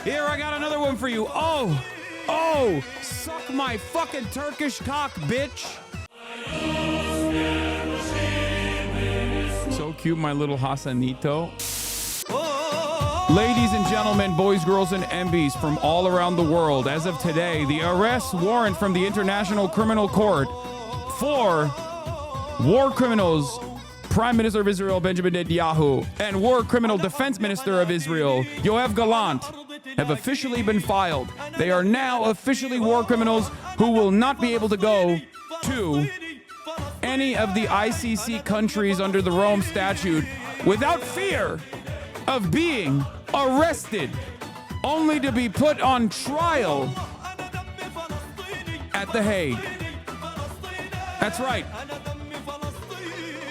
Here, I got another one for you. Oh, suck my fucking Turkish cock, bitch. So cute, my little Hasanito. Ladies and gentlemen, boys, girls, and MBs from all around the world, as of today, the arrest warrant from the International Criminal Court for war criminals, Prime Minister of Israel, Benjamin Netanyahu, and War Criminal Defense Minister of Israel, Yoav Gallant, have officially been filed. They are now officially war criminals who will not be able to go to any of the ICC countries under the Rome Statute without fear of being arrested, only to be put on trial at The Hague. That's right.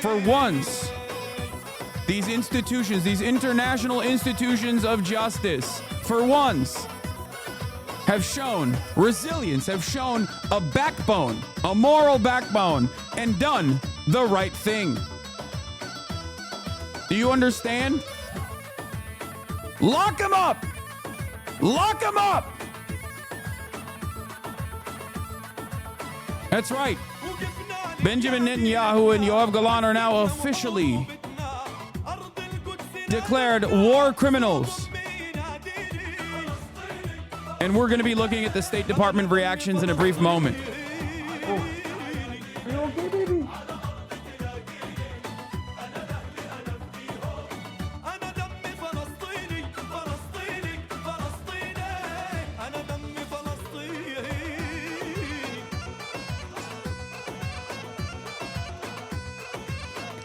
For once, these institutions, these international institutions of justice, for once, have shown resilience, have shown a backbone, a moral backbone, and done the right thing. Do you understand? Lock him up! Lock him up! That's right. Benjamin Netanyahu and Yoav Gallant are now officially declared war criminals. And we're going to be looking at the State Department reactions in a brief moment. Are you okay, baby?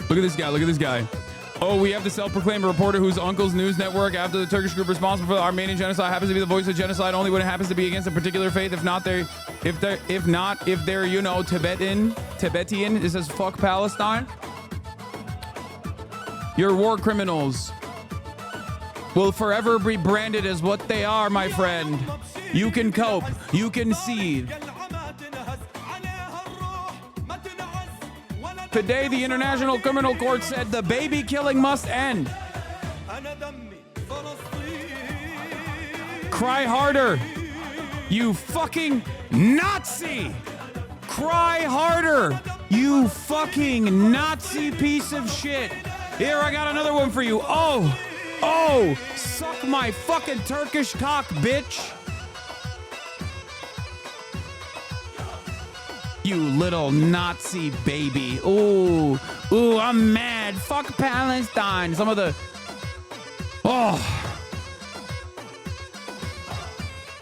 Look at this guy. Look at this guy. Oh, we have the self-proclaimed reporter whose uncle's news network, after the Turkish group responsible for the Armenian genocide, happens to be the voice of genocide only when it happens to be against a particular faith. If they're, you know, Tibetan, it says fuck Palestine. Your war criminals will forever be branded as what they are, my friend. You can cope. You can seethe. Today, the International Criminal Court said the baby killing must end. Cry harder, you fucking Nazi! Cry harder, you fucking Nazi piece of shit. Here, I got another one for you. Oh, suck my fucking Turkish cock, bitch. You little Nazi baby. Ooh, I'm mad. Fuck Palestine. Some of the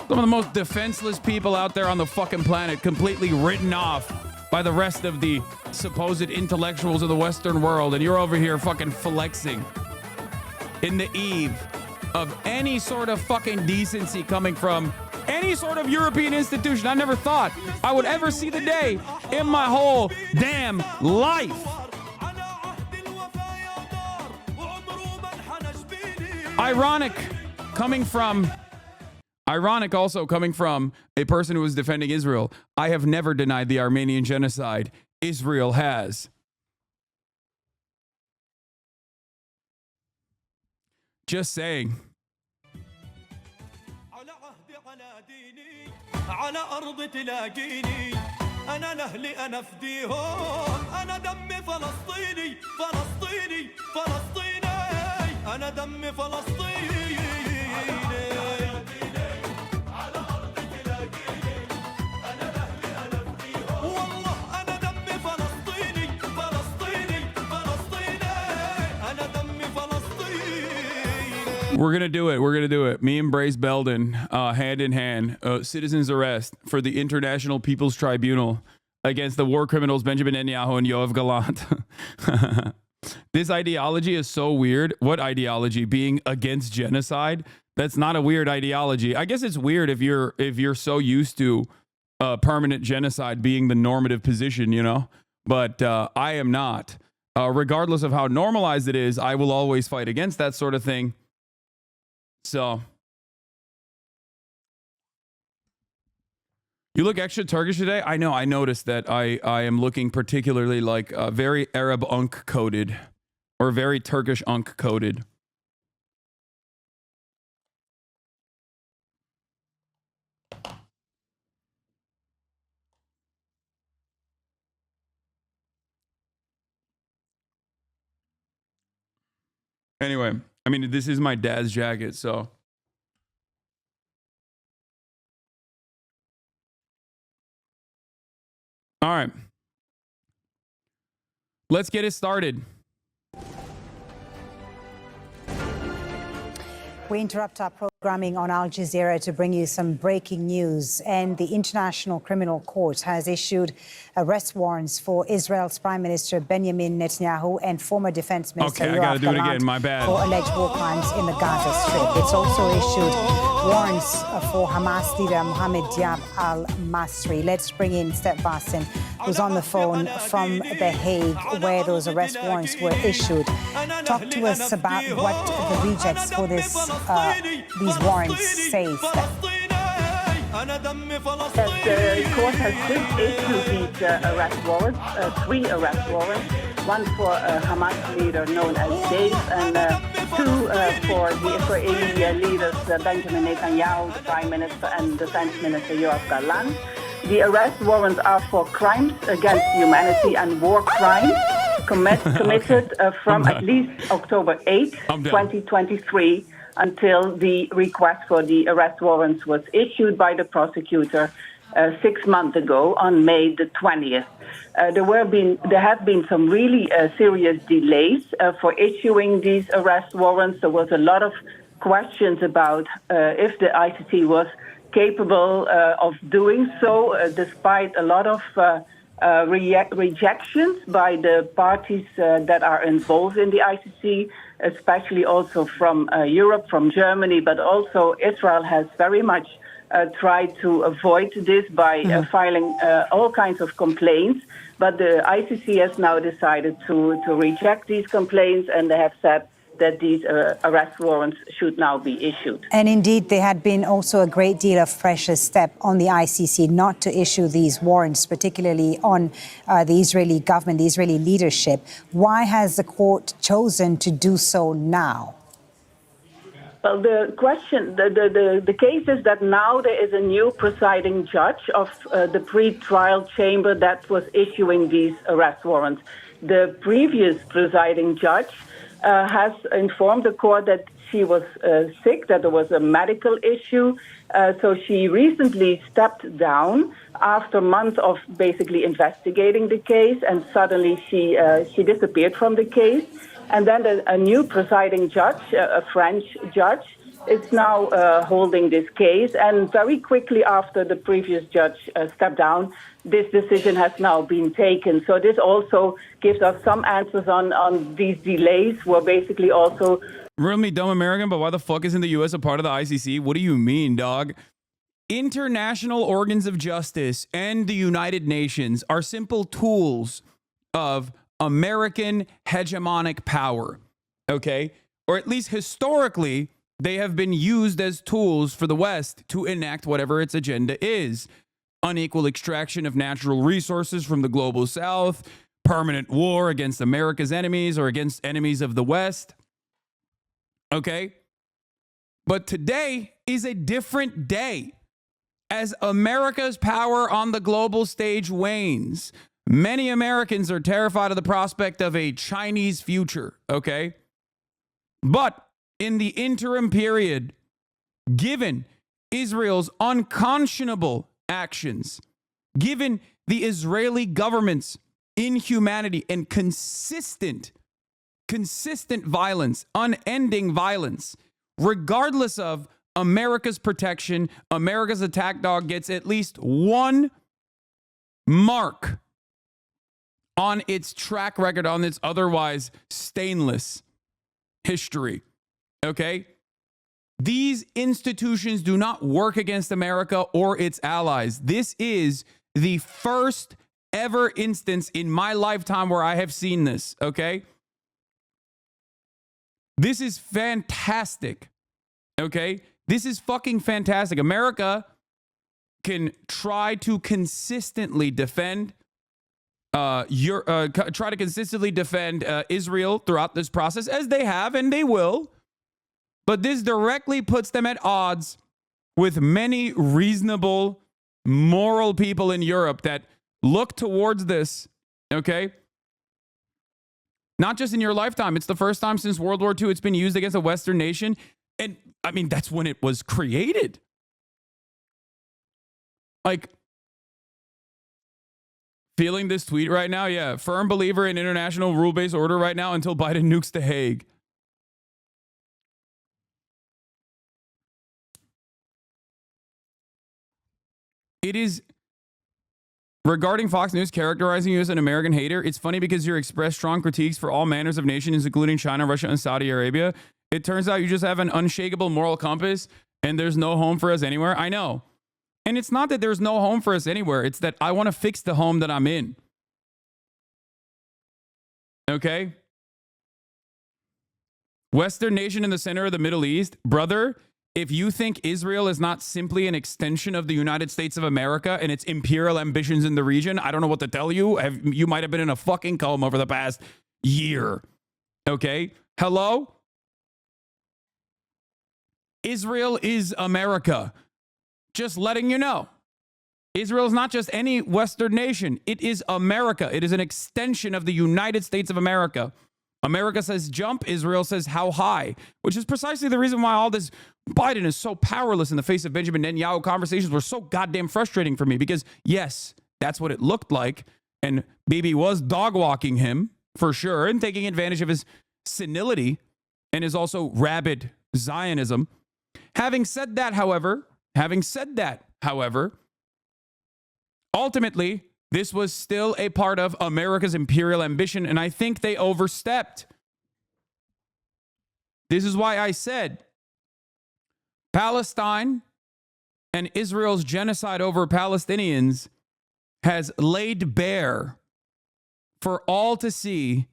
most defenseless people out there on the fucking planet, completely written off by the rest of the supposed intellectuals of the Western world, and you're over here fucking flexing in the eve of any sort of fucking decency coming from any sort of European institution. I never thought I would ever see the day in my whole damn life. Ironic also coming from a person who is defending Israel. I have never denied the Armenian genocide. Israel has. Just saying. على أرض تلاقيني أنا لأهلي أنا فديهم أنا دمي فلسطيني فلسطيني فلسطيني أنا دمي فلسطيني على أرض تلاقيني أنا لأهلي أنا فديهم والله أنا دمي فلسطيني فلسطيني فلسطيني أنا دمي فلسطيني. We're going to do it. We're going to do it. Me and Brace Belden, hand in hand, citizen's arrest for the International People's Tribunal against the war criminals Benjamin Netanyahu and Yoav Gallant. This ideology is so weird. What ideology? Being against genocide? That's not a weird ideology. I guess it's weird if you're so used to permanent genocide being the normative position, you know? But I am not. Regardless of how normalized it is, I will always fight against that sort of thing. So, you look extra Turkish today? I know, I noticed that I am looking particularly like very Arab unk coded or very Turkish unk coded. Anyway, I mean, this is my dad's jacket, so. All right. Let's get it started. We interrupt our programming on Al Jazeera to bring you some breaking news. And the International Criminal Court has issued arrest warrants for Israel's Prime Minister Benjamin Netanyahu and former Defense Minister Okay, I gotta do it again. My bad. for alleged war crimes in the Gaza Strip. It's also issued warrants for Hamas leader Mohammed Diab al-Masri. Let's bring in Step Basin, who's on the phone from The Hague, where those arrest warrants were issued. Talk to us about what the rejects for these warrants say. The court has just issued these arrest warrants, 3 arrest warrants, one for Hamas leader known as Dave, and 2 for the Israeli leaders Benjamin Netanyahu, the Prime Minister, and Defense Minister Yoav Gallant. The arrest warrants are for crimes against humanity and war crimes committed from at least October 8, 2023, until the request for the arrest warrants was issued by the prosecutor 6 months ago on May the 20th. There have been some really serious delays for issuing these arrest warrants. There was a lot of questions about if the ICC was capable of doing so, despite a lot of rejections by the parties that are involved in the ICC, especially also from Europe, from Germany, but also Israel has very much tried to avoid this by filing all kinds of complaints. But the ICC has now decided to reject these complaints, and they have said that these arrest warrants should now be issued. And indeed, there had been also a great deal of pressure step on the ICC not to issue these warrants, particularly on the Israeli government, the Israeli leadership. Why has the court chosen to do so now? Well, the question, the case is that now there is a new presiding judge of the pre-trial chamber that was issuing these arrest warrants. The previous presiding judge has informed the court that she was sick, that there was a medical issue. So she recently stepped down after months of basically investigating the case, and suddenly she disappeared from the case. And then a new presiding judge, a French judge, is now holding this case. And very quickly after the previous judge stepped down, this decision has now been taken. So this also gives us some answers on these delays, where basically also... Real me dumb American, but why the fuck isn't the U.S. a part of the ICC? What do you mean, dog? International organs of justice and the United Nations are simple tools of American hegemonic power, okay? Or at least historically, they have been used as tools for the West to enact whatever its agenda is. Unequal extraction of natural resources from the global South, permanent war against America's enemies or against enemies of the West. Okay? But today is a different day. As America's power on the global stage wanes, many Americans are terrified of the prospect of a Chinese future, okay? But in the interim period, given Israel's unconscionable actions, given the Israeli government's inhumanity and consistent violence, unending violence, regardless of America's protection, America's attack dog gets at least one mark on its track record, on its otherwise stainless history. Okay? These institutions do not work against America or its allies. This is the first ever instance in my lifetime where I have seen this. Okay? This is fantastic. Okay? This is fucking fantastic. America can try to consistently defend Israel throughout this process, as they have and they will. But this directly puts them at odds with many reasonable, moral people in Europe that look towards this, okay? Not just in your lifetime. It's the first time since World War II it's been used against a Western nation. And I mean, that's when it was created. Like, feeling this tweet right now? Yeah. Firm believer in international rule-based order right now until Biden nukes The Hague. It is, regarding Fox News characterizing you as an American hater, it's funny because you express strong critiques for all manners of nations, including China, Russia, and Saudi Arabia. It turns out you just have an unshakable moral compass and there's no home for us anywhere. I know. And it's not that there's no home for us anywhere. It's that I want to fix the home that I'm in. Okay? Western nation in the center of the Middle East. Brother, if you think Israel is not simply an extension of the United States of America and its imperial ambitions in the region, I don't know what to tell you. You might have been in a fucking coma over the past year. Okay? Hello? Israel is America. Just letting you know. Israel is not just any Western nation. It is America. It is an extension of the United States of America. America says jump. Israel says how high, which is precisely the reason why all this Biden is so powerless in the face of Benjamin Netanyahu. Conversations were so goddamn frustrating for me because, yes, that's what it looked like. And Bibi was dog walking him for sure and taking advantage of his senility and his also rabid Zionism. Having said that, however, ultimately, this was still a part of America's imperial ambition, and I think they overstepped. This is why I said Palestine and Israel's genocide over Palestinians has laid bare for all to see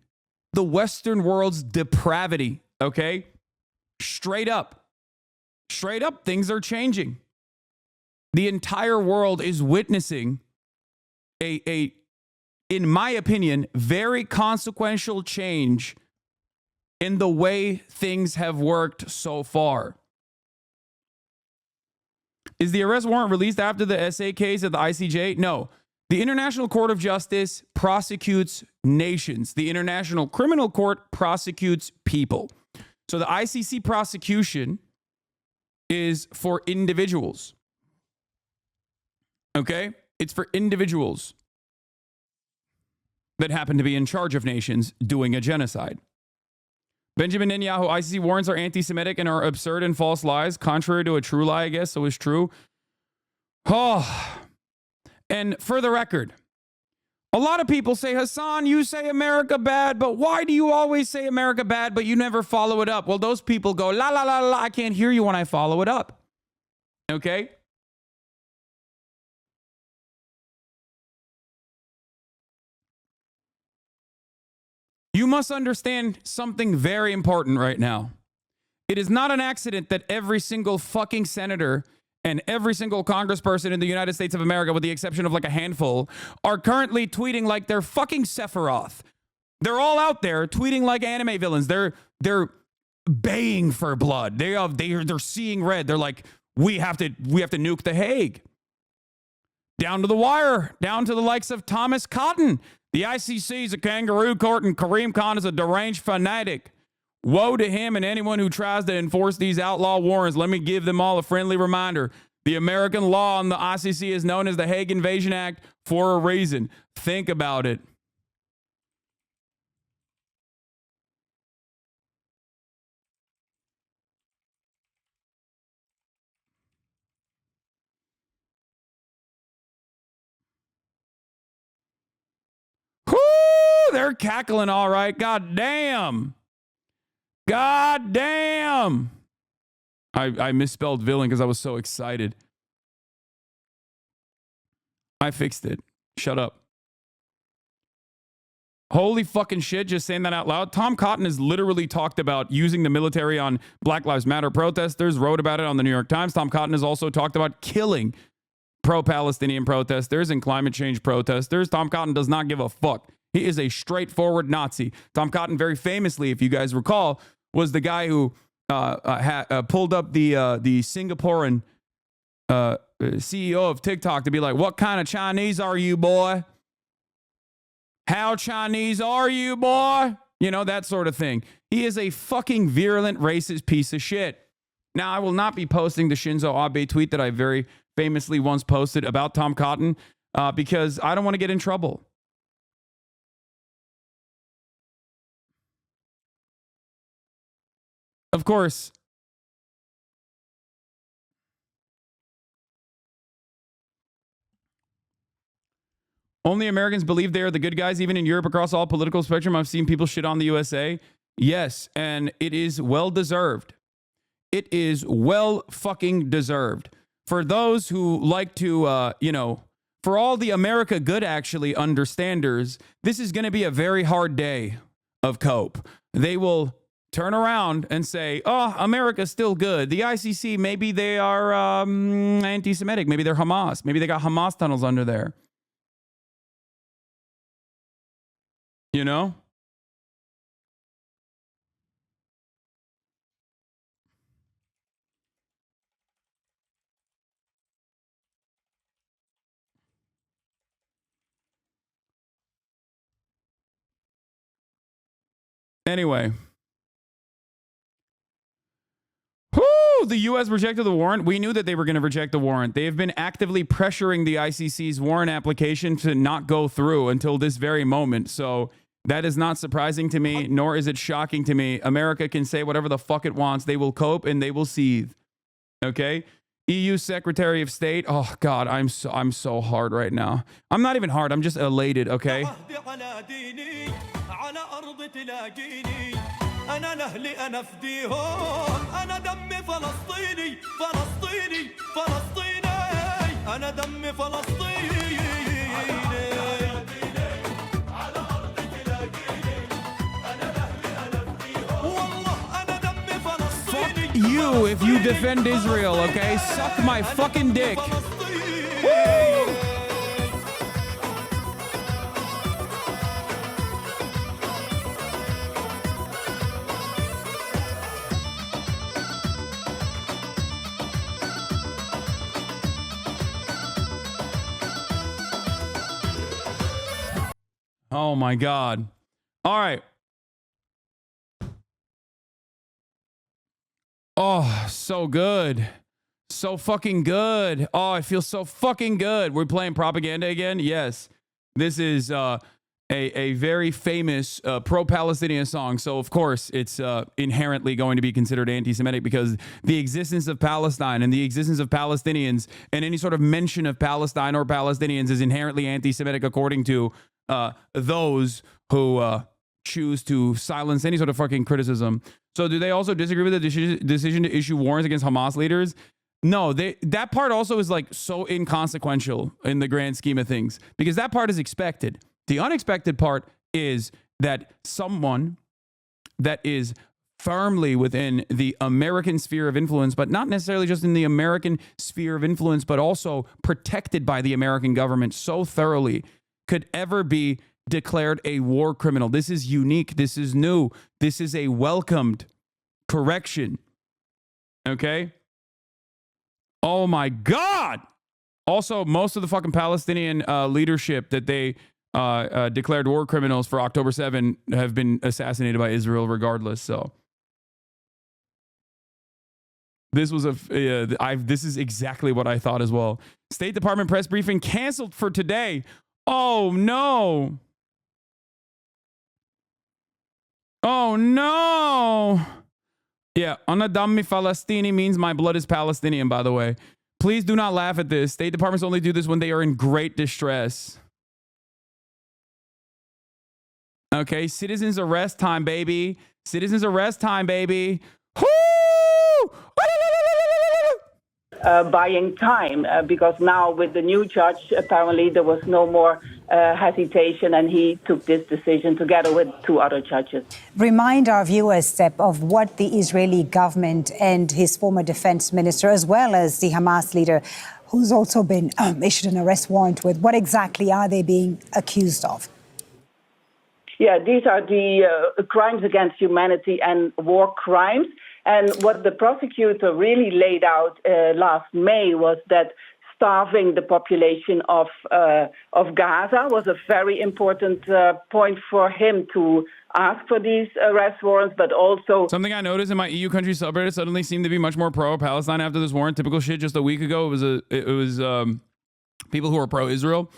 the Western world's depravity, okay? Straight up, things are changing. The entire world is witnessing a, in my opinion, very consequential change in the way things have worked so far. Is the arrest warrant released after the SA case at the ICJ? No. The International Court of Justice prosecutes nations. The International Criminal Court prosecutes people. So the ICC prosecution is for individuals. Okay? It's for individuals that happen to be in charge of nations doing a genocide. Benjamin Netanyahu, ICC warrants are anti-Semitic and are absurd and false lies, contrary to a true lie, I guess, so it's true. Oh. And for the record, a lot of people say, Hasan, you say America bad, but why do you always say America bad, but you never follow it up? Well, those people go, la, la, la, la, I can't hear you when I follow it up. Okay? You must understand something very important right now. It is not an accident that every single fucking senator and every single congressperson in the United States of America, with the exception of like a handful, are currently tweeting like they're fucking Sephiroth. They're all out there tweeting like anime villains. They're baying for blood. They're seeing red. They're like, we have to nuke The Hague. Down to the wire, down to the likes of Thomas Cotton. The ICC is a kangaroo court and Kareem Khan is a deranged fanatic. Woe to him and anyone who tries to enforce these outlaw warrants. Let me give them all a friendly reminder. The American law on the ICC is known as the Hague Invasion Act for a reason. Think about it. Whoo! They're cackling all right. God damn. God damn. I misspelled villain because I was so excited. I fixed it. Shut up. Holy fucking shit, just saying that out loud. Tom Cotton has literally talked about using the military on Black Lives Matter protesters, wrote about it on the New York Times. Tom Cotton has also talked about killing pro-Palestinian protesters and climate change protesters. Tom Cotton does not give a fuck. He is a straightforward Nazi. Tom Cotton, very famously, if you guys recall, was the guy who pulled up the Singaporean CEO of TikTok to be like, what kind of Chinese are you, boy? How Chinese are you, boy? You know, that sort of thing. He is a fucking virulent, racist piece of shit. Now, I will not be posting the Shinzo Abe tweet that I very famously once posted about Tom Cotton because I don't want to get in trouble. Of course, only Americans believe they are the good guys, even in Europe, across all political spectrum. I've seen people shit on the USA. Yes, and it is well deserved. It is well fucking deserved. For those who like to, for all the America good actually understanders, this is going to be a very hard day of cope. They will turn around and say, oh, America's still good. The ICC, maybe they are anti-Semitic. Maybe they're Hamas. Maybe they got Hamas tunnels under there. You know? Anyway. The U.S. rejected the warrant. We knew that they were going to reject the warrant. They have been actively pressuring the ICC's warrant application to not go through until this very moment. So that is not surprising to me, nor is it shocking to me. America can say whatever the fuck it wants. They will cope and they will seethe. Okay? EU Secretary of State. Oh God, I'm so hard right now. I'm not even hard. I'm just elated. Okay? أنا لأهلي أنا فديهم أنا دمي فلسطيني فلسطيني فلسطيني أنا دمي فلسطيني على أرضي تلاقيني أنا لأهلي أنا فديهم والله أنا دمي فلسطيني. Fuck you if you defend Israel, okay? Suck my fucking dick. Woo! Oh my God. All right. Oh, so good. So fucking good. Oh, I feel so fucking good. We're playing propaganda again? Yes. This is a very famous pro-Palestinian song. So, of course, it's inherently going to be considered anti-Semitic because the existence of Palestine and the existence of Palestinians and any sort of mention of Palestine or Palestinians is inherently anti-Semitic according to those who choose to silence any sort of fucking criticism. So do they also disagree with the decision to issue warrants against Hamas leaders? No, that part also is like so inconsequential in the grand scheme of things because that part is expected. The unexpected part is that someone that is firmly within the American sphere of influence, but not necessarily just in the American sphere of influence, but also protected by the American government so thoroughly could ever be declared a war criminal. This is unique. This is new. This is a welcomed correction. Okay? Oh my God! Also, most of the fucking Palestinian leadership that they declared war criminals for October 7 have been assassinated by Israel regardless. So this was this is exactly what I thought as well. State Department press briefing canceled for today. Oh no. Oh no. Yeah, Ana Dammi Falastini means my blood is Palestinian, by the way. Please do not laugh at this. State departments only do this when they are in great distress. Okay, citizens arrest time, baby. Citizens arrest time, baby. Woo! Buying time because now with the new judge, apparently there was no more hesitation and he took this decision together with two other judges. Remind our viewers, Sepp, of what the Israeli government and his former defense minister, as well as the Hamas leader, who's also been issued an arrest warrant with, what exactly are they being accused of? Yeah, these are the crimes against humanity and war crimes. And what the prosecutor really laid out last May was that starving the population of Gaza was a very important point for him to ask for these arrest warrants, but also something I noticed in my EU country subreddit suddenly seemed to be much more pro-Palestine after this warrant. Typical shit. Just a week ago, it was people who are pro-Israel.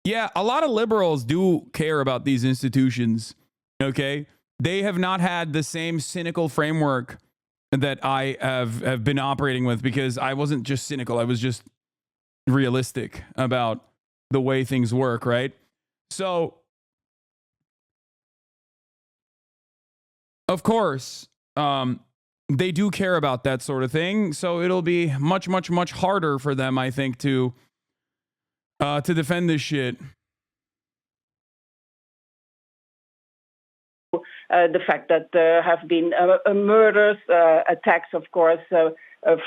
Yeah, a lot of liberals do care about these institutions. Okay, they have not had the same cynical framework that I have been operating with, because I wasn't just cynical. I was just realistic about the way things work, right? So, of course, they do care about that sort of thing. So it'll be much, much, much harder for them, I think, to defend this shit. The fact that there have been murders, attacks, of course,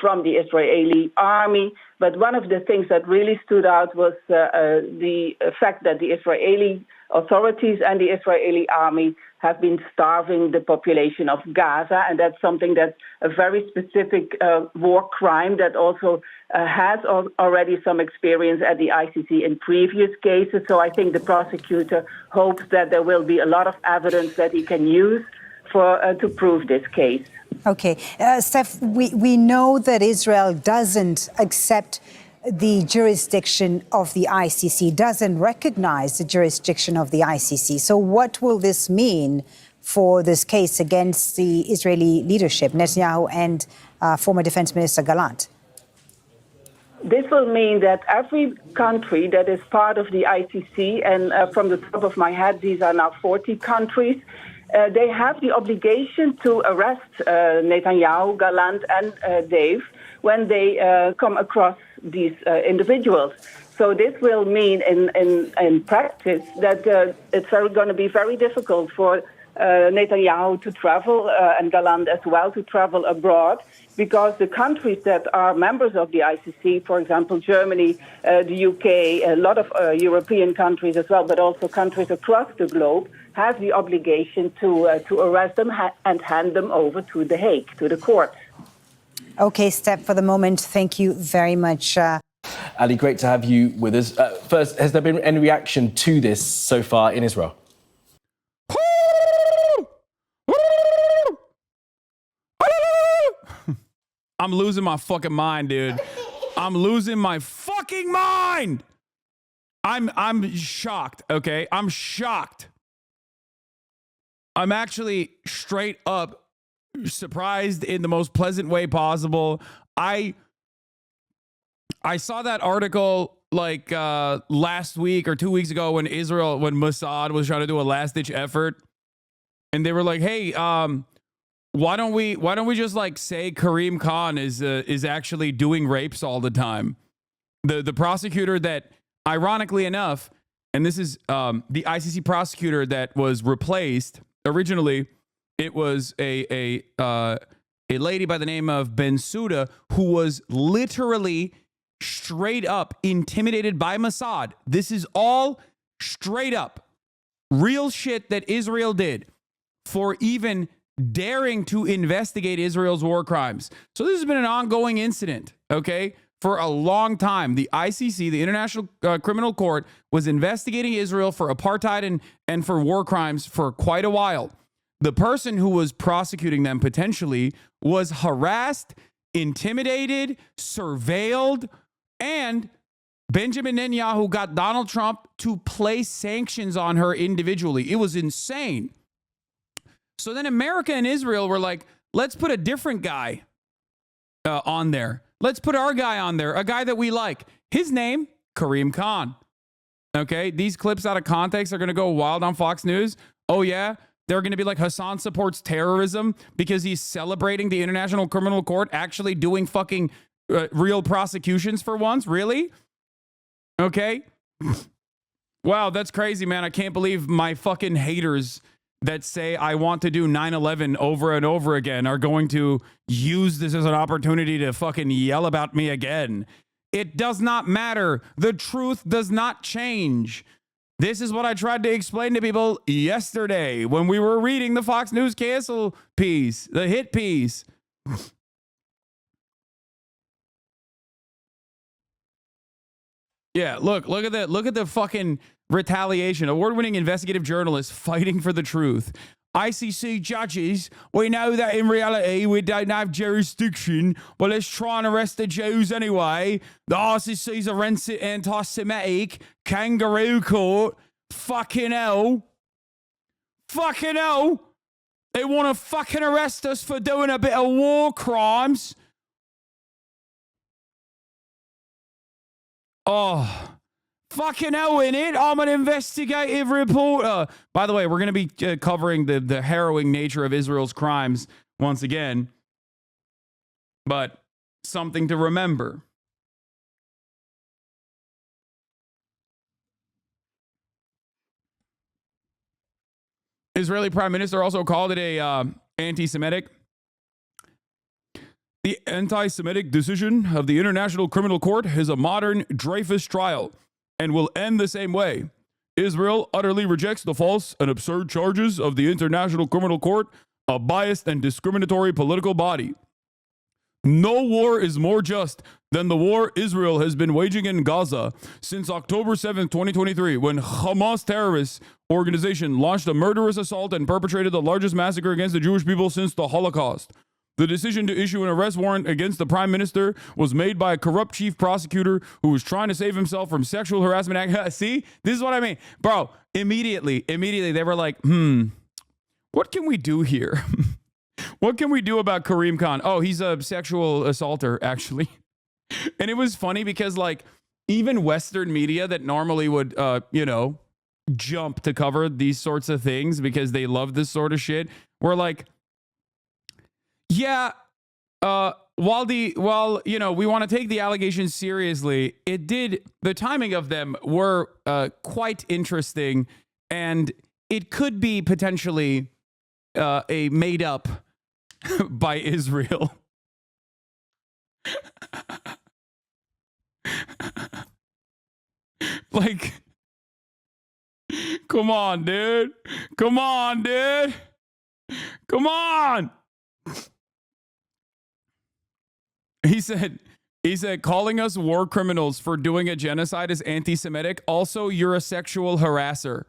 from the Israeli army. But one of the things that really stood out was the fact that the Israeli authorities and the Israeli army have been starving the population of Gaza, and that's something that's a very specific war crime that also has already some experience at the ICC in previous cases. So I think the prosecutor hopes that there will be a lot of evidence that he can use to prove this case. Okay. Steph, we know that Israel doesn't accept the jurisdiction of the ICC, doesn't recognize the jurisdiction of the ICC. So what will this mean for this case against the Israeli leadership, Netanyahu and former Defense Minister Gallant? This will mean that every country that is part of the ICC, and from the top of my head, these are now 40 countries, they have the obligation to arrest Netanyahu, Gallant, and Dave when they come across these individuals. So this will mean in practice that it's going to be very difficult for Netanyahu to travel, and Gallant as well, to travel abroad, because the countries that are members of the ICC, for example, Germany, the UK, a lot of European countries as well, but also countries across the globe, have the obligation to arrest them and hand them over to The Hague, to the court. Okay, Steph, for the moment, thank you very much. Ali, great to have you with us. First, has there been any reaction to this so far in Israel? I'm losing my fucking mind, dude. I'm losing my fucking mind. I'm shocked, okay? I'm shocked. I'm actually straight up surprised in the most pleasant way possible. I saw that article like last week or 2 weeks ago when Mossad was trying to do a last ditch effort, and they were like, "Hey, why don't we just like say Karim Khan is actually doing rapes all the time?" The prosecutor that, ironically enough, and this is the ICC prosecutor that was replaced originally. It was a lady by the name of Bensouda, who was literally straight up intimidated by Mossad. This is all straight up real shit that Israel did for even daring to investigate Israel's war crimes. So this has been an ongoing incident, okay, for a long time. The ICC, the International Criminal Court, was investigating Israel for apartheid and for war crimes for quite a while. The person who was prosecuting them potentially was harassed, intimidated, surveilled, and Benjamin Netanyahu got Donald Trump to place sanctions on her individually. It was insane. So then America and Israel were like, let's put a different guy on there. Let's put our guy on there, a guy that we like. His name, Karim Khan. Okay, these clips out of context are going to go wild on Fox News. Oh, yeah? They're going to be like, Hasan supports terrorism because he's celebrating the International Criminal Court actually doing fucking real prosecutions for once? Really? Okay. Wow, that's crazy, man. I can't believe my fucking haters that say I want to do 9/11 over and over again are going to use this as an opportunity to fucking yell about me again. It does not matter. The truth does not change. This is what I tried to explain to people yesterday when we were reading the Fox News cancel piece, the hit piece. Yeah, look at that. Look at the fucking retaliation. Award-winning investigative journalist fighting for the truth. ICC judges, we know that in reality we don't have jurisdiction, but let's try and arrest the Jews anyway. The ICC's a anti-Semitic kangaroo court. Fucking hell. Fucking hell. They want to fucking arrest us for doing a bit of war crimes. Oh, fucking hell, innit? I'm an investigative reporter. By the way, we're going to be covering the harrowing nature of Israel's crimes once again. But something to remember. Israeli Prime Minister also called it a anti-Semitic. The anti-Semitic decision of the International Criminal Court is a modern Dreyfus trial and will end the same way. Israel utterly rejects the false and absurd charges of the International Criminal Court, a biased and discriminatory political body. No war is more just than the war Israel has been waging in Gaza since October 7, 2023, when Hamas terrorist organization launched a murderous assault and perpetrated the largest massacre against the Jewish people since the Holocaust. The decision to issue an arrest warrant against the prime minister was made by a corrupt chief prosecutor who was trying to save himself from sexual harassment. See, this is what I mean. Bro, immediately, they were like, what can we do here? What can we do about Karim Khan? Oh, he's a sexual assaulter, actually. And it was funny because, like, even Western media that normally would, jump to cover these sorts of things because they love this sort of shit, were like, yeah, while we want to take the allegations seriously, the timing of them were quite interesting, and it could be potentially a made up by Israel. Like, come on, dude. Come on, dude. Come on. He said, calling us war criminals for doing a genocide is anti-Semitic. Also, you're a sexual harasser.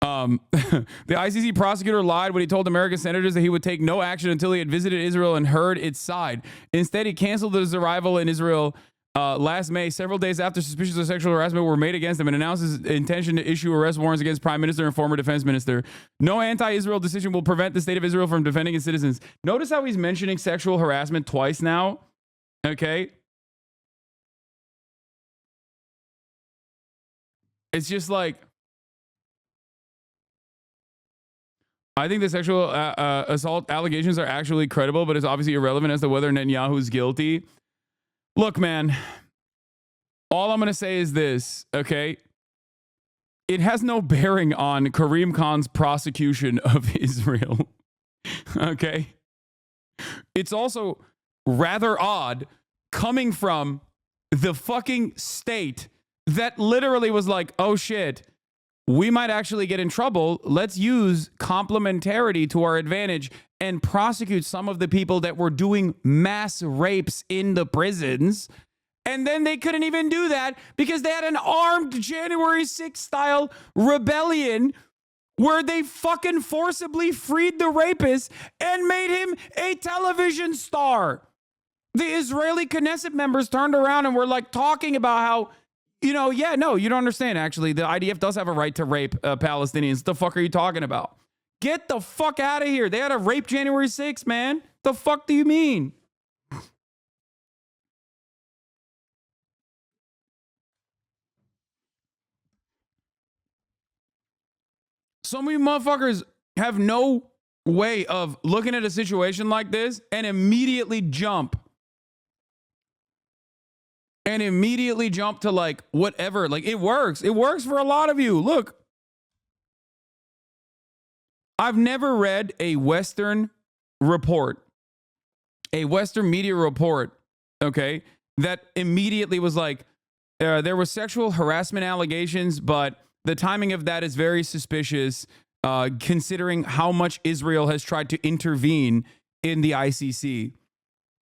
The ICC prosecutor lied when he told American senators that he would take no action until he had visited Israel and heard its side. Instead, he canceled his arrival in Israel last May, several days after suspicions of sexual harassment were made against him, and announced his intention to issue arrest warrants against Prime Minister and former defense minister. No anti-Israel decision will prevent the state of Israel from defending its citizens. Notice how he's mentioning sexual harassment twice now. Okay. It's just like, I think the sexual assault allegations are actually credible, but it's obviously irrelevant as to whether Netanyahu is guilty. Look, man, all I'm going to say is this, okay? It has no bearing on Karim Khan's prosecution of Israel, okay? It's also rather odd coming from the fucking state that literally was like, oh shit, we might actually get in trouble. Let's use complementarity to our advantage and prosecute some of the people that were doing mass rapes in the prisons. And then they couldn't even do that because they had an armed January 6th style rebellion where they fucking forcibly freed the rapist and made him a television star. The Israeli Knesset members turned around and were like talking about how, you don't understand, actually. The IDF does have a right to rape Palestinians. The fuck are you talking about? Get the fuck out of here. They had a rape January 6th, man. The fuck do you mean? Some of you motherfuckers have no way of looking at a situation like this and immediately jump to like whatever. Like, it works. It works for a lot of you. Look, I've never read a Western report, a Western media report, okay, that immediately was like, there were sexual harassment allegations, but the timing of that is very suspicious, considering how much Israel has tried to intervene in the ICC.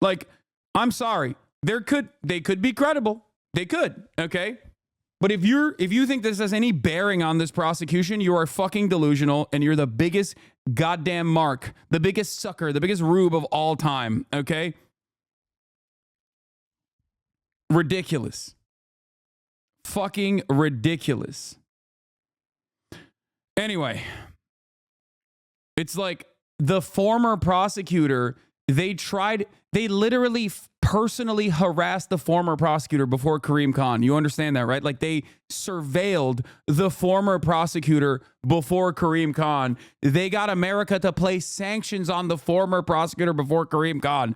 Like, I'm sorry. They could be credible. They could, okay? But if you think this has any bearing on this prosecution, you are fucking delusional, and you're the biggest goddamn mark, the biggest sucker, the biggest rube of all time, okay? Ridiculous. Fucking ridiculous. Anyway, it's like the former prosecutor, they literally personally harassed the former prosecutor before Karim Khan. You understand that, right? Like they surveilled the former prosecutor before Karim Khan. They got America to place sanctions on the former prosecutor before Karim Khan.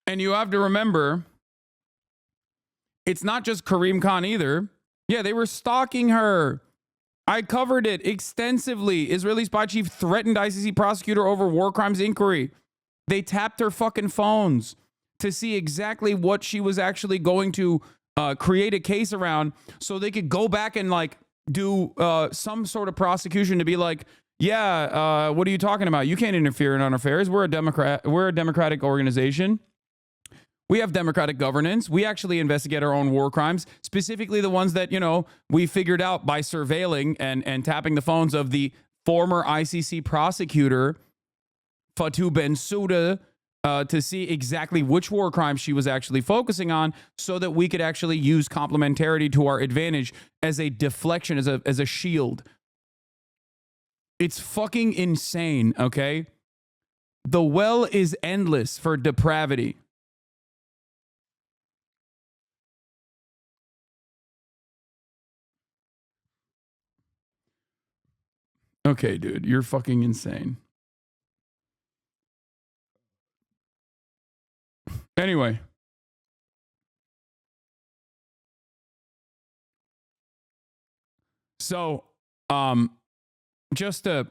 And you have to remember, it's not just Karim Khan either. Yeah, they were stalking her. I covered it extensively. Israeli spy chief threatened ICC prosecutor over war crimes inquiry. They tapped her fucking phones to see exactly what she was actually going to create a case around, so they could go back and like do some sort of prosecution to be like, yeah, what are you talking about? You can't interfere in our affairs. We're a democratic organization. We have democratic governance. We actually investigate our own war crimes, specifically the ones that, you know, we figured out by surveilling and tapping the phones of the former ICC prosecutor, Fatou Bensouda, to see exactly which war crimes she was actually focusing on, so that we could actually use complementarity to our advantage as a deflection, as a shield. It's fucking insane, okay? The well is endless for depravity. Okay, dude, you're fucking insane. Anyway. So, just to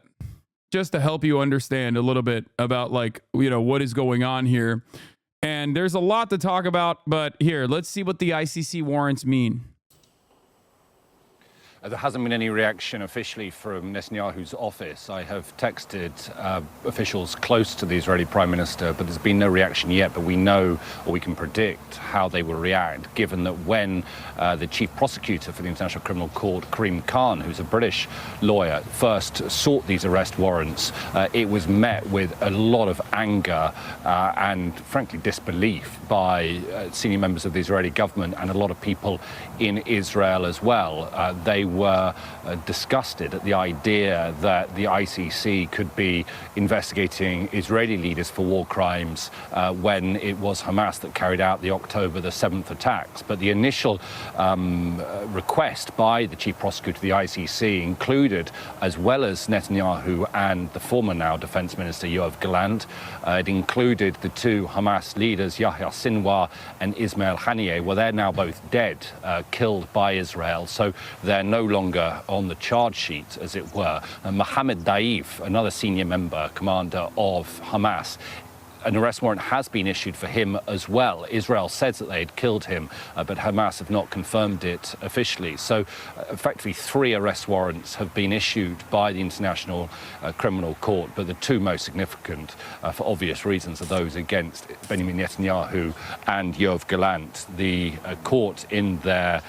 help you understand a little bit about, like, you know, what is going on here. And there's a lot to talk about, but here, let's see what the ICC warrants mean. There hasn't been any reaction officially from Netanyahu's office. I have texted officials close to the Israeli Prime Minister, but there's been no reaction yet. But we know, or we can predict, how they will react, given that when the chief prosecutor for the International Criminal Court, Karim Khan, who's a British lawyer, first sought these arrest warrants, it was met with a lot of anger and, frankly, disbelief by senior members of the Israeli government and a lot of people in Israel as well. They were disgusted at the idea that the ICC could be investigating Israeli leaders for war crimes when it was Hamas that carried out the October the 7th attacks. But the initial request by the chief prosecutor of the ICC included, as well as Netanyahu and the former now defense minister Yoav Gallant, it included the two Hamas leaders, Yahya Sinwar and Ismail Haniyeh. Well, they're now both dead, killed by Israel, so they're no longer on the charge sheet, as it were. And Mohammed Daif, another senior member, commander of Hamas, an arrest warrant has been issued for him as well. Israel says that they had killed him, but Hamas have not confirmed it officially. So effectively 3 arrest warrants have been issued by the International Criminal Court, but the 2 most significant, for obvious reasons, are those against Benjamin Netanyahu and Yoav Gallant. The court, in their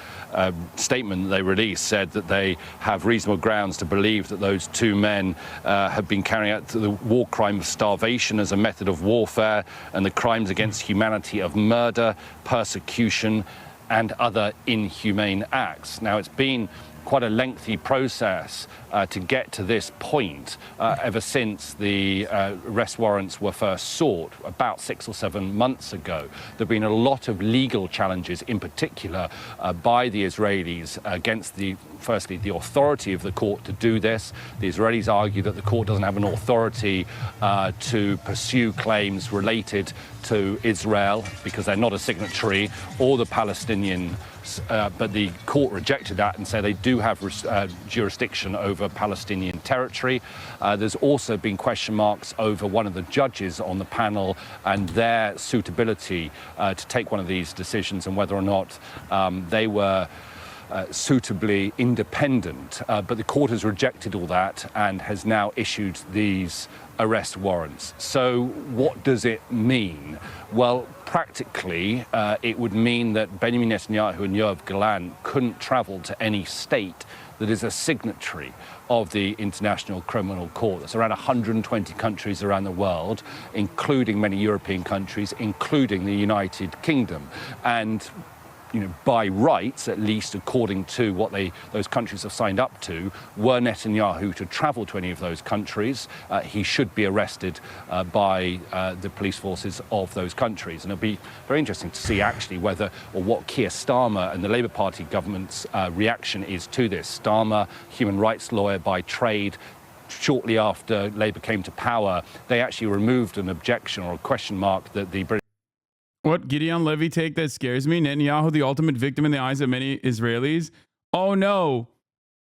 statement they released, said that they have reasonable grounds to believe that those 2 men have been carrying out the war crime of starvation as a method of warfare and the crimes against humanity of murder, persecution, and other inhumane acts. Now, it's been quite a lengthy process to get to this point ever since the arrest warrants were first sought about 6 or 7 months ago. There have been a lot of legal challenges, in particular by the Israelis, against firstly the authority of the court to do this. The Israelis argue that the court doesn't have an authority to pursue claims related to Israel because they're not a signatory, or the Palestinian. But the court rejected that and said they do have jurisdiction over Palestinian territory. There's also been question marks over one of the judges on the panel and their suitability to take one of these decisions, and whether or not they were suitably independent. But the court has rejected all that and has now issued these arrest warrants. So what does it mean? Well, practically, it would mean that Benjamin Netanyahu and Yoav Gallant couldn't travel to any state that is a signatory of the International Criminal Court. That's around 120 countries around the world, including many European countries, including the United Kingdom. And by rights, at least according to what those countries have signed up to, were Netanyahu to travel to any of those countries, he should be arrested by the police forces of those countries. And it'll be very interesting to see actually whether or what Keir Starmer and the Labour Party government's reaction is to this. Starmer, human rights lawyer by trade, shortly after Labour came to power, they actually removed an objection or a question mark that the British... What Gideon Levy take that scares me? Netanyahu, the ultimate victim in the eyes of many Israelis? Oh no,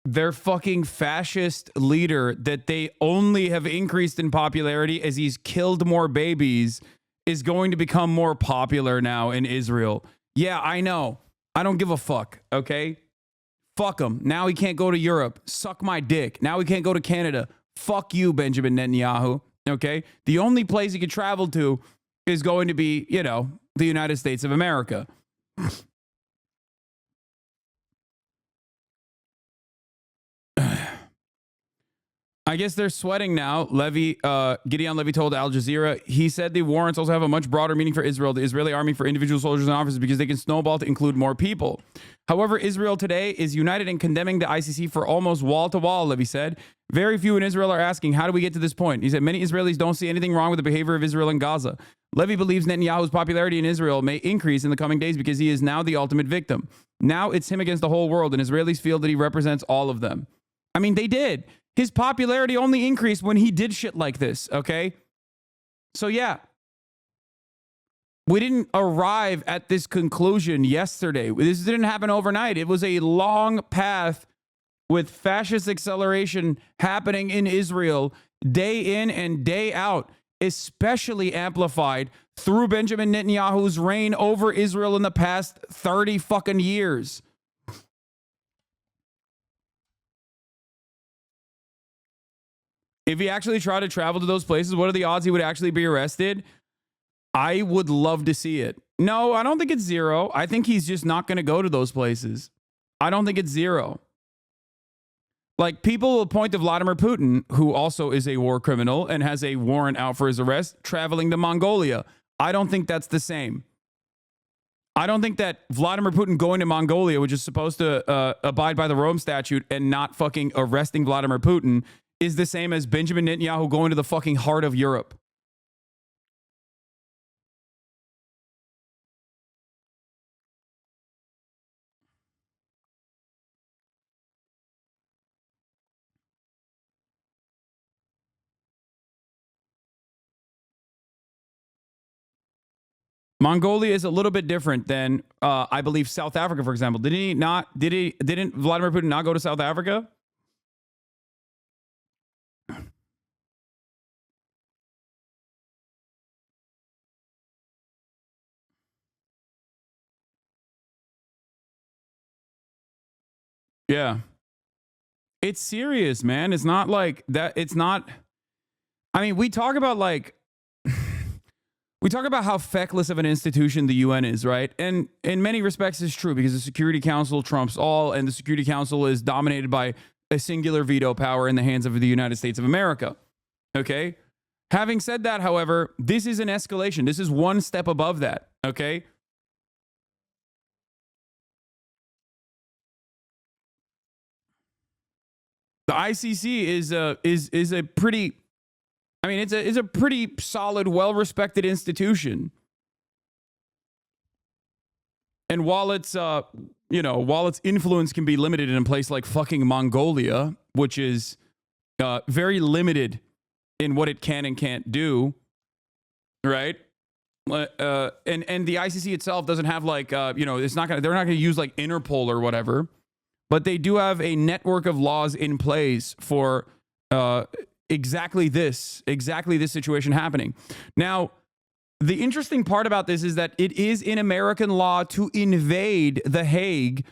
their fucking fascist leader that they only have increased in popularity as he's killed more babies is going to become more popular now in Israel. Yeah, I know. I don't give a fuck, okay? Fuck him. Now he can't go to Europe. Suck my dick. Now he can't go to Canada. Fuck you, Benjamin Netanyahu, okay? The only place he can travel to is going to be, the United States of America. I guess they're sweating now. Gideon Levy told Al Jazeera, he said the warrants also have a much broader meaning for Israel, the Israeli army, for individual soldiers and officers, because they can snowball to include more people. However, Israel today is united in condemning the ICC for almost wall to wall, Levy said. Very few in Israel are asking, how do we get to this point? He said, many Israelis don't see anything wrong with the behavior of Israel in Gaza. Levy believes Netanyahu's popularity in Israel may increase in the coming days because he is now the ultimate victim. Now it's him against the whole world, and Israelis feel that he represents all of them. I mean, they did. His popularity only increased when he did shit like this, okay? So yeah, we didn't arrive at this conclusion yesterday. This didn't happen overnight. It was a long path with fascist acceleration happening in Israel day in and day out, especially amplified through Benjamin Netanyahu's reign over Israel in the past 30 fucking years. If he actually tried to travel to those places, what are the odds he would actually be arrested? I would love to see it. No, I don't think it's zero. I think he's just not going to go to those places. I don't think it's zero. Like, people will point to Vladimir Putin, who also is a war criminal and has a warrant out for his arrest, traveling to Mongolia. I don't think that's the same. I don't think that Vladimir Putin going to Mongolia, which is supposed to abide by the Rome Statute and not fucking arresting Vladimir Putin, is the same as Benjamin Netanyahu going to the fucking heart of Europe. Mongolia is a little bit different than, I believe, South Africa, for example. Didn't Vladimir Putin not go to South Africa? Yeah. It's serious, man. It's not like that. It's not. I mean, we talk about how feckless of an institution the UN is, right? And in many respects, it's true because the Security Council trumps all, and the Security Council is dominated by a singular veto power in the hands of the United States of America. Okay? Having said that, however, this is an escalation. This is one step above that. Okay? The ICC is a pretty, I mean, it's a pretty solid, well-respected institution. And while its influence can be limited in a place like fucking Mongolia, which is very limited in what it can and can't do, right? And the ICC itself doesn't have they're not gonna use like Interpol or whatever. But they do have a network of laws in place for exactly this situation happening. Now, the interesting part about this is that it is in American law to invade The Hague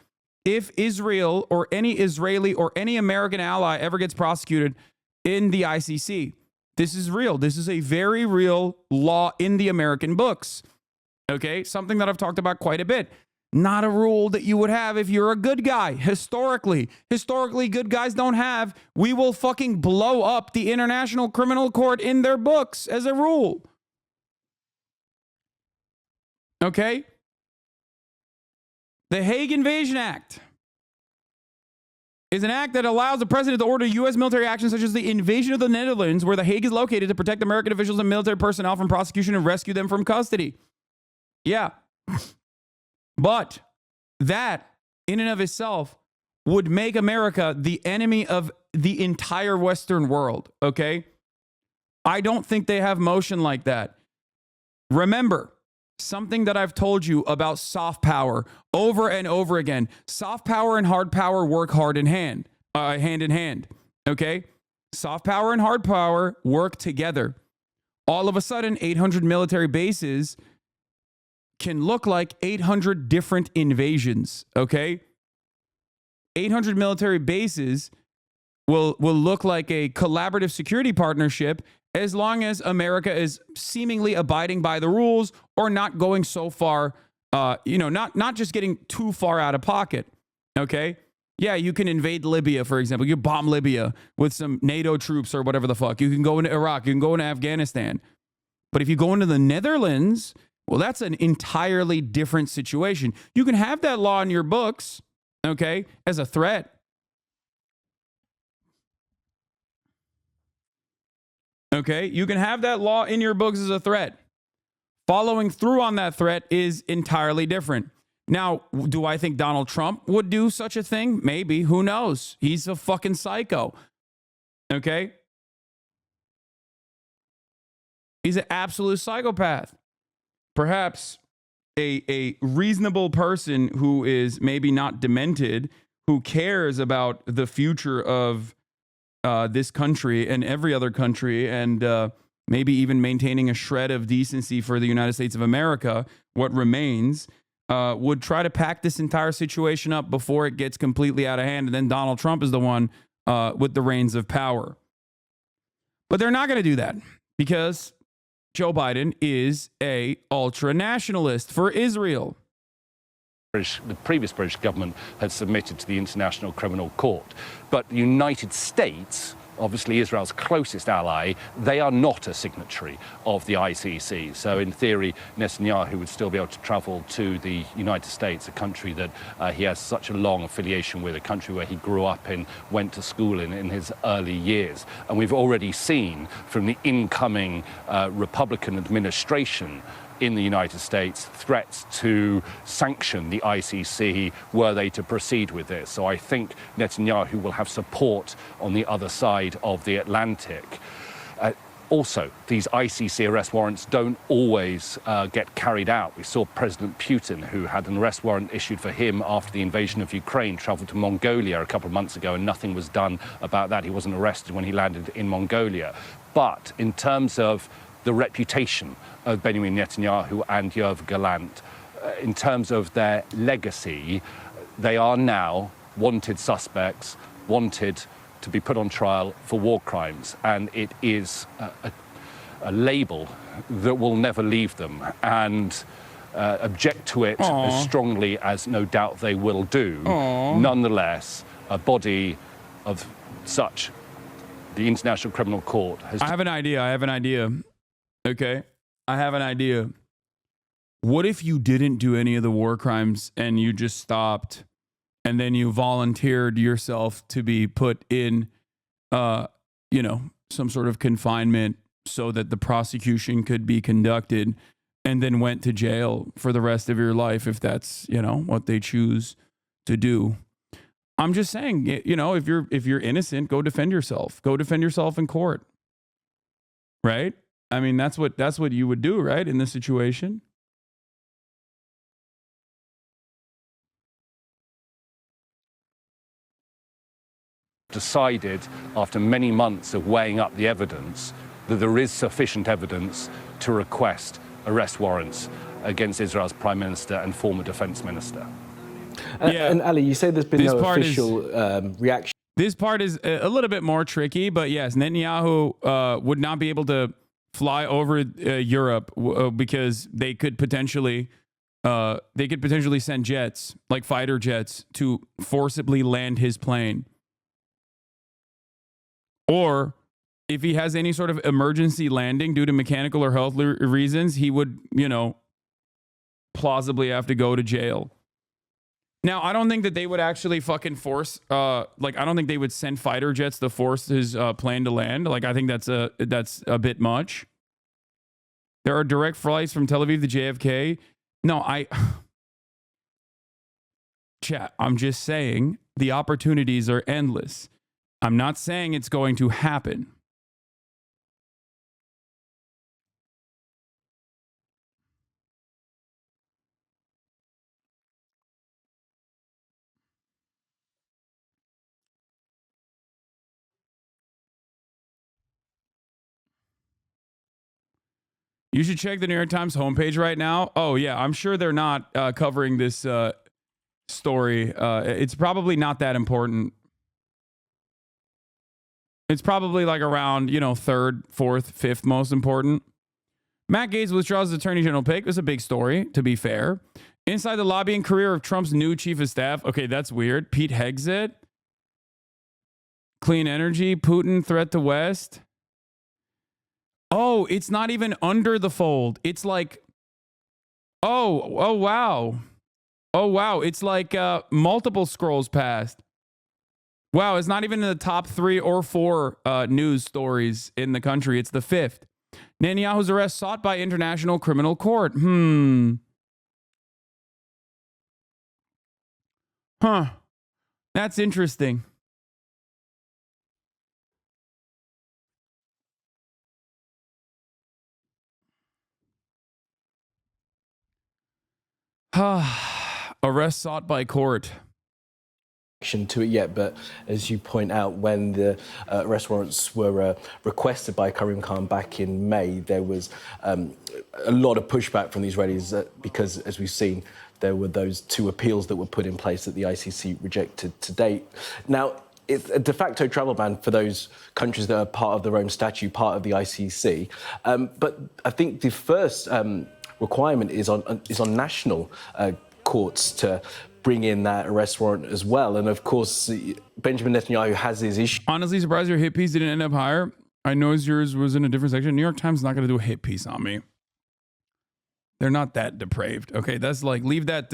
if Israel or any Israeli or any American ally ever gets prosecuted in the ICC. This is real. This is a very real law in the American books. Okay? Something that I've talked about quite a bit. Not a rule that you would have if you're a good guy. Historically, good guys don't have. We will fucking blow up the International Criminal Court in their books as a rule. Okay? The Hague Invasion Act is an act that allows the president to order U.S. military action such as the invasion of the Netherlands, where the Hague is located, to protect American officials and military personnel from prosecution and rescue them from custody. Yeah. But that, in and of itself, would make America the enemy of the entire Western world, okay? I don't think they have motion like that. Remember, something that I've told you about soft power over and over again. Soft power and hard power work hand in hand, okay? Soft power and hard power work together. All of a sudden, 800 military bases can look like 800 different invasions, okay? 800 military bases will look like a collaborative security partnership as long as America is seemingly abiding by the rules or not going so far, not just getting too far out of pocket, okay? Yeah, you can invade Libya, for example. You bomb Libya with some NATO troops or whatever the fuck. You can go into Iraq. You can go into Afghanistan. But if you go into the Netherlands, well, that's an entirely different situation. You can have that law in your books, okay, as a threat. Okay, you can have that law in your books as a threat. Following through on that threat is entirely different. Now, do I think Donald Trump would do such a thing? Maybe. Who knows? He's a fucking psycho. Okay? He's an absolute psychopath. Perhaps a reasonable person who is maybe not demented, who cares about the future of this country and every other country, and maybe even maintaining a shred of decency for the United States of America, what remains, would try to pack this entire situation up before it gets completely out of hand, and then Donald Trump is the one with the reins of power. But they're not going to do that because Joe Biden is a ultra-nationalist for Israel. The previous British government had submitted to the International Criminal Court. But the United States, obviously Israel's closest ally, they are not a signatory of the ICC. So in theory, Netanyahu would still be able to travel to the United States, a country that he has such a long affiliation with, a country where he grew up and went to school in his early years. And we've already seen from the incoming Republican administration in the United States threats to sanction the ICC were they to proceed with this. So I think Netanyahu will have support on the other side of the Atlantic. Also, these ICC arrest warrants don't always get carried out. We saw President Putin, who had an arrest warrant issued for him after the invasion of Ukraine, traveled to Mongolia a couple of months ago, and nothing was done about that. He wasn't arrested when he landed in Mongolia. But in terms of the reputation of Benjamin Netanyahu and Yoav Gallant, in terms of their legacy, they are now wanted suspects, wanted to be put on trial for war crimes. And it is a label that will never leave them. And object to it as strongly as no doubt they will do. Nonetheless, a body of such, the International Criminal Court has... I have an idea. Okay, I have an idea. What if you didn't do any of the war crimes and you just stopped, and then you volunteered yourself to be put in, some sort of confinement so that the prosecution could be conducted, and then went to jail for the rest of your life if that's, what they choose to do? I'm just saying, if you're innocent, go defend yourself. Go defend yourself in court. Right? I mean, that's what you would do, right, in this situation? Decided, after many months of weighing up the evidence, that there is sufficient evidence to request arrest warrants against Israel's Prime Minister and former Defense Minister. Yeah. And Ali, you say there's been This no part official reaction. This part is a little bit more tricky, but yes, Netanyahu would not be able to fly over Europe because they could potentially send jets, like fighter jets, to forcibly land his plane. Or if he has any sort of emergency landing due to mechanical or health reasons, he would, plausibly have to go to jail. Now, I don't think that they would actually fucking force, I don't think they would send fighter jets to force his plane to land. Like, I think that's a bit much. There are direct flights from Tel Aviv to JFK. No, chat, I'm just saying the opportunities are endless. I'm not saying it's going to happen. You should check the New York Times homepage right now. Oh, yeah, I'm sure they're not covering this story. It's probably not that important. It's probably like around, third, fourth, fifth most important. Matt Gaetz withdraws his Attorney General pick. It was a big story, to be fair. Inside the lobbying career of Trump's new chief of staff. Okay, that's weird. Pete Hegseth. Clean energy. Putin threat to West. Oh, it's not even under the fold. It's like, oh, wow. Oh, wow. It's like multiple scrolls past. Wow, it's not even in the top 3 or 4 news stories in the country. It's the 5th. Netanyahu's arrest sought by International Criminal Court. Huh. That's interesting. Arrest sought by court. To it yet, but as you point out, when the arrest warrants were requested by Karim Khan back in May, there was a lot of pushback from the Israelis because, as we've seen, there were those 2 appeals that were put in place that the ICC rejected to date. Now, it's a de facto travel ban for those countries that are part of the Rome Statute, part of the ICC. But I think the first requirement is on national courts to bring in that arrest warrant as well. And of course, Benjamin Netanyahu has his issue. Honestly, surprised your hit piece didn't end up higher. I know yours was in a different section. New York Times is not going to do a hit piece on me. They're not that depraved. Okay, that's like, leave that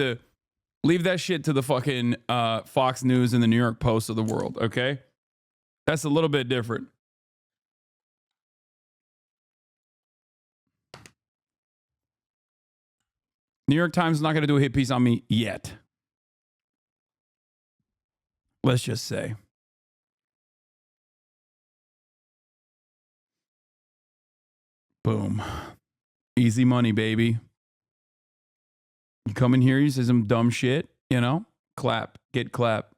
shit to the fucking Fox News and the New York Post of the world, okay? That's a little bit different. New York Times is not going to do a hit piece on me yet. Let's just say. Boom. Easy money, baby. You come in here, you say some dumb shit, clap, get clap.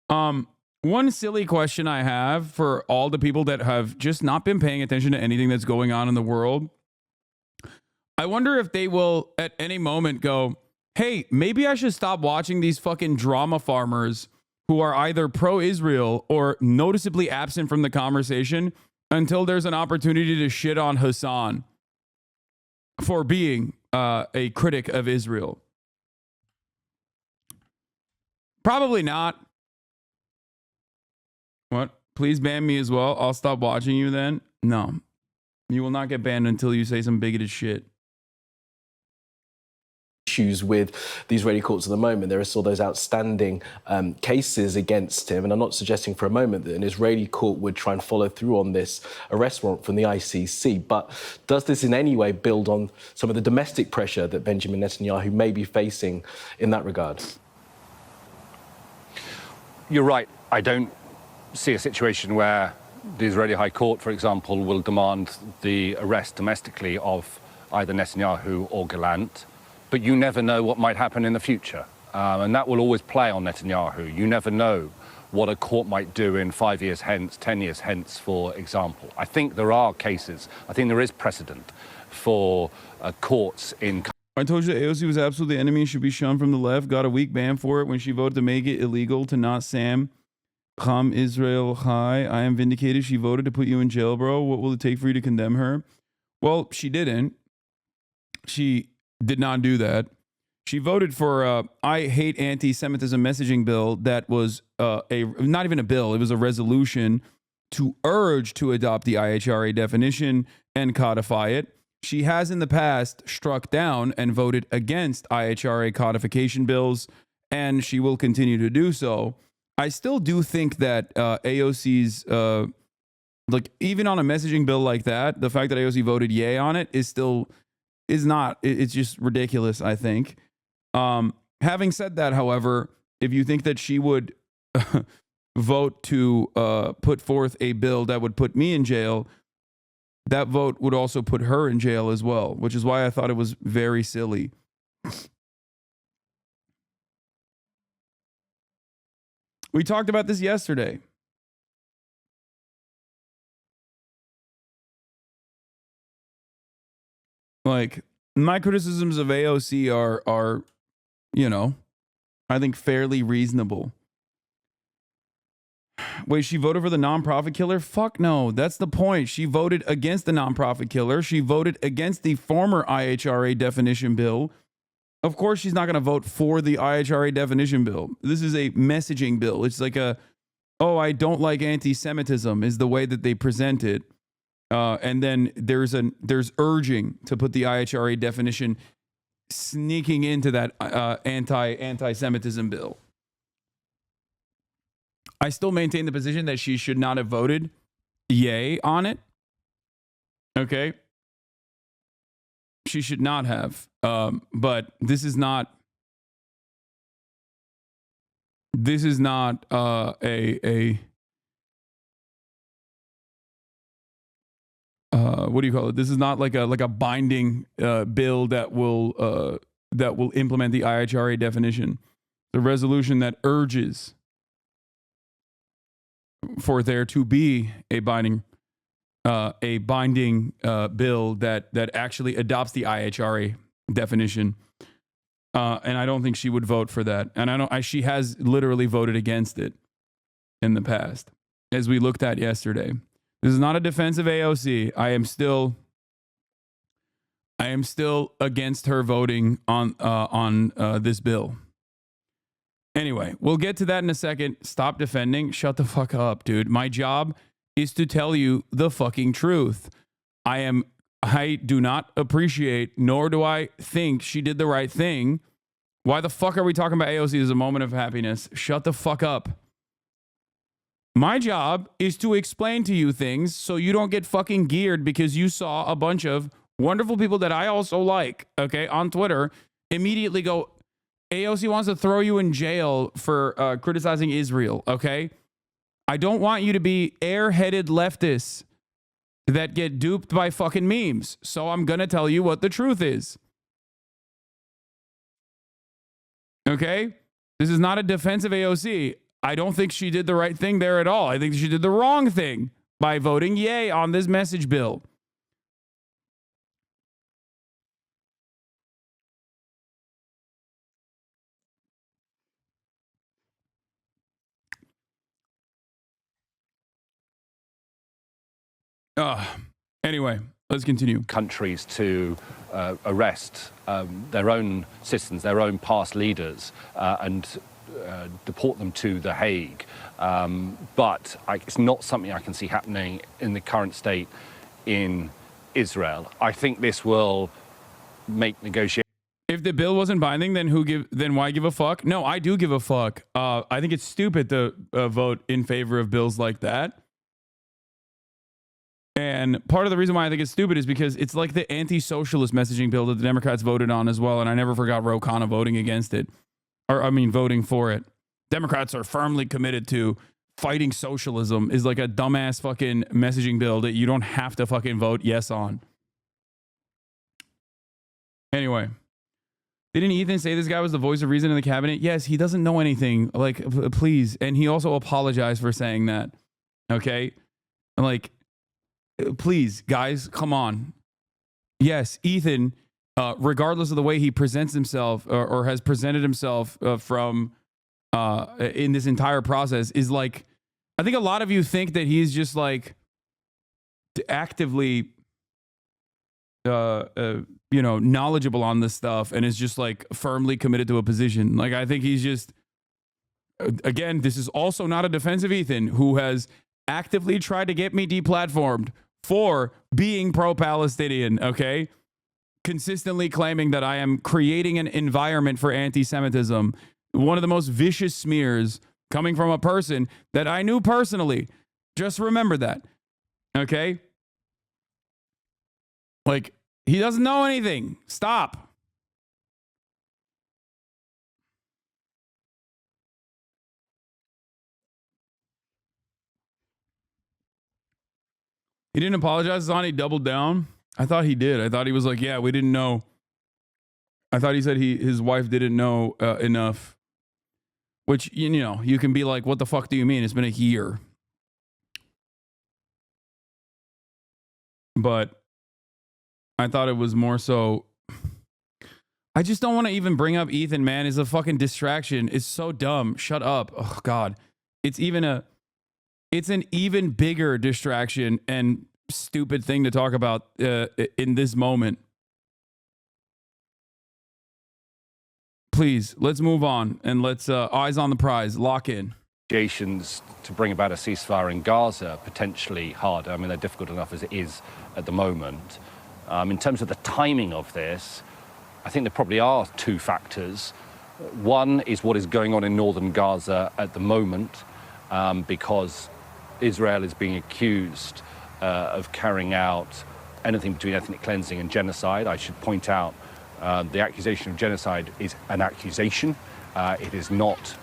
One silly question I have for all the people that have just not been paying attention to anything that's going on in the world. I wonder if they will at any moment go, hey, maybe I should stop watching these fucking drama farmers who are either pro-Israel or noticeably absent from the conversation until there's an opportunity to shit on Hasan for being a critic of Israel. Probably not. What? Please ban me as well. I'll stop watching you then. No. You will not get banned until you say some bigoted shit. Issues with the Israeli courts at the moment. There are still those outstanding cases against him, and I'm not suggesting for a moment that an Israeli court would try and follow through on this arrest warrant from the ICC, but does this in any way build on some of the domestic pressure that Benjamin Netanyahu may be facing in that regard? You're right. I don't see a situation where the Israeli High Court, for example, will demand the arrest domestically of either Netanyahu or Gallant. But you never know what might happen in the future. And that will always play on Netanyahu. You never know what a court might do in 5 years hence, 10 years hence, for example. I think there are cases, I think there is precedent for courts in... I told you that AOC was absolutely the enemy and should be shunned from the left. Got a weak ban for it when she voted to make it illegal to not Sam Ham Israel Chai. I am vindicated. She voted to put you in jail, bro. What will it take for you to condemn her? Well, she didn't. She did not do that. She voted for I hate anti-Semitism messaging bill that was not even a bill. It was a resolution to urge to adopt the IHRA definition and codify it. She has in the past struck down and voted against IHRA codification bills, and she will continue to do so. I still do think that AOC's, like, even on a messaging bill like that, the fact that AOC voted yay on it is not, it's just ridiculous, I think. Having said that, however, if you think that she would vote to put forth a bill that would put me in jail, that vote would also put her in jail as well, which is why I thought it was very silly. We talked about this yesterday. Like, my criticisms of AOC are, you know, I think fairly reasonable. Wait, she voted for the nonprofit killer? Fuck no. That's the point. She voted against the nonprofit killer. She voted against the former IHRA definition bill. Of course, she's not going to vote for the IHRA definition bill. This is a messaging bill. It's like oh, I don't like anti-Semitism is the way that they present it. And then there's urging to put the IHRA definition sneaking into that anti-Semitism bill. I still maintain the position that she should not have voted yay on it. Okay. She should not have. But this is not what do you call it? This is not like a binding bill that will implement the IHRA definition. The resolution that urges for there to be a binding bill that actually adopts the IHRA definition. And I don't think she would vote for that. And she has literally voted against it in the past, as we looked at yesterday. This is not a defense of AOC. I am still against her voting on this bill. Anyway, we'll get to that in a second. Stop defending. Shut the fuck up, dude. My job is to tell you the fucking truth. I do not appreciate, nor do I think she did the right thing. Why the fuck are we talking about AOC as a moment of happiness? Shut the fuck up. My job is to explain to you things so you don't get fucking geared because you saw a bunch of wonderful people that I also like, okay, on Twitter, immediately go, AOC wants to throw you in jail for criticizing Israel, okay? I don't want you to be airheaded leftists that get duped by fucking memes. So I'm going to tell you what the truth is. Okay? This is not a defense of AOC. I don't think she did the right thing there at all. I think she did the wrong thing by voting yay on this message bill. Anyway, let's continue. Countries to arrest their own citizens, their own past leaders, and deport them to The Hague. But it's not something I can see happening in the current state in Israel. I think this will make negotiations. If the bill wasn't binding, then why give a fuck? No, I do give a fuck. I think it's stupid to vote in favor of bills like that. And part of the reason why I think it's stupid is because it's like the anti-socialist messaging bill that the Democrats voted on as well. And I never forgot Ro Khanna voting against it. Voting for it. Democrats are firmly committed to fighting socialism is like a dumbass fucking messaging bill that you don't have to fucking vote yes on. Anyway. Didn't Ethan say this guy was the voice of reason in the cabinet? Yes, he doesn't know anything. Like, please. And he also apologized for saying that. Okay? Like, please, guys, come on. Yes, Ethan regardless of the way he presents himself or has presented himself from in this entire process, is like, I think a lot of you think that he's just like actively knowledgeable on this stuff and is just like firmly committed to a position. Like, I think he's just, again, this is also not a defense of Ethan, who has actively tried to get me deplatformed for being pro-Palestinian, okay? Consistently claiming that I am creating an environment for anti-Semitism. One of the most vicious smears coming from a person that I knew personally. Just remember that, okay? Like, he doesn't know anything. Stop. He didn't apologize, Hasan. He doubled down. I thought he did. I thought he was like, yeah, we didn't know. I thought he said his wife didn't know enough. Which, you know, you can be like, what the fuck do you mean? It's been a year. But I thought it was more so, I just don't want to even bring up Ethan, man. It's a fucking distraction. It's so dumb. Shut up. Oh, God. It's an even bigger distraction and stupid thing to talk about in this moment. Please, let's move on and let's eyes on the prize, lock in. Negotiations to bring about a ceasefire in Gaza potentially harder. I mean, they're difficult enough as it is at the moment. In terms of the timing of this, I think there probably are two factors. One is what is going on in northern Gaza at the moment, because Israel is being accused of carrying out anything between ethnic cleansing and genocide. I should point out the accusation of genocide is an accusation. It is not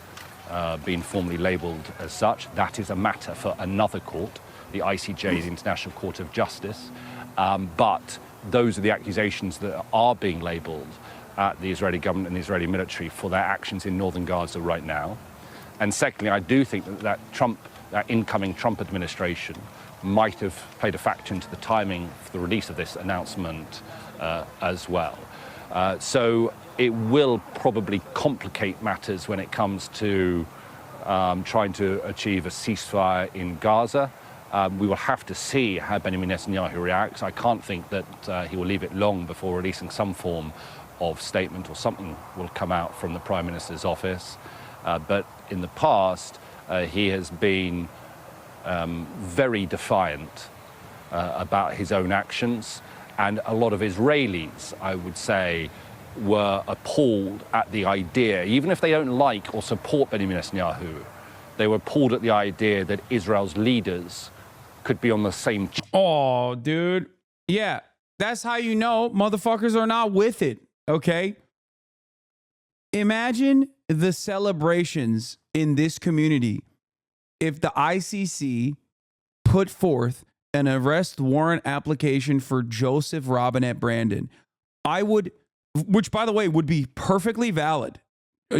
been formally labelled as such. That is a matter for another court, the ICJ, the International Court of Justice. But those are the accusations that are being labelled at the Israeli government and the Israeli military for their actions in northern Gaza right now. And secondly, I do think that that incoming Trump administration might have played a factor into the timing for the release of this announcement as well. So it will probably complicate matters when it comes to trying to achieve a ceasefire in Gaza. We will have to see how Benjamin Netanyahu reacts. I can't think that he will leave it long before releasing some form of statement, or something will come out from the Prime Minister's office. But in the past, he has been very defiant about his own actions. And a lot of Israelis, I would say, were appalled at the idea, even if they don't like or support Benjamin Netanyahu, they were appalled at the idea that Israel's leaders could be on the same. Oh, dude. Yeah, that's how you know motherfuckers are not with it, okay? Imagine the celebrations in this community if the ICC put forth an arrest warrant application for Joseph Robinette Brandon. I would, which by the way would be perfectly valid,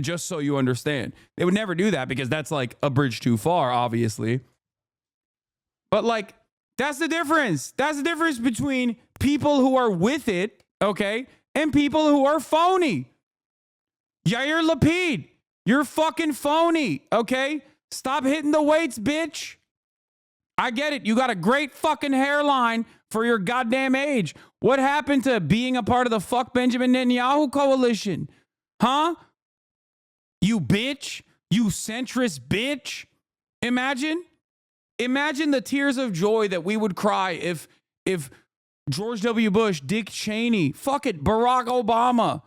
just so you understand. They would never do that because that's like a bridge too far, obviously. But like, that's the difference. That's the difference between people who are with it, okay, and people who are phony. Yair Lapid, you're fucking phony, okay? Stop hitting the weights, bitch. I get it. You got a great fucking hairline for your goddamn age. What happened to being a part of the fuck Benjamin Netanyahu coalition? Huh? You bitch. You centrist bitch. Imagine the tears of joy that we would cry if George W. Bush, Dick Cheney, fuck it, Barack Obama,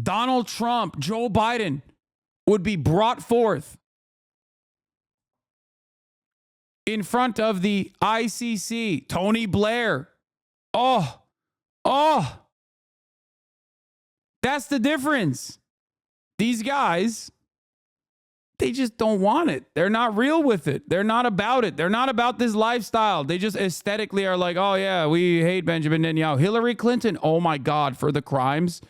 Donald Trump, Joe Biden would be brought forth in front of the ICC, Tony Blair. Oh, that's the difference. These guys, they just don't want it. They're not real with it. They're not about it. They're not about this lifestyle. They just aesthetically are like, oh yeah, we hate Benjamin Netanyahu. Hillary Clinton, oh my God, for the crimes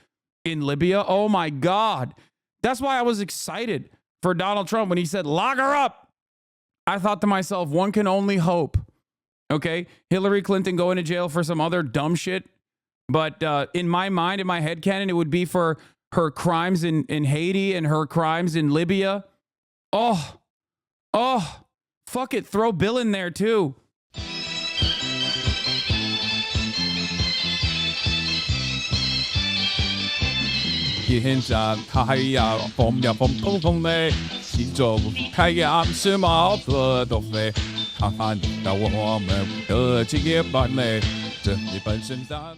in Libya. Oh my God. That's why I was excited for Donald Trump when he said, lock her up. I thought to myself, one can only hope, okay? Hillary Clinton going to jail for some other dumb shit But in my mind, in my headcanon, it would be for her crimes in Haiti and her crimes in Libya. Oh, fuck it. Throw Bill in there too. Hiện ra太阳风呀风风风嘞，西周太阳是毛泽东嘞，看看到我们的职业班嘞，这一本身上。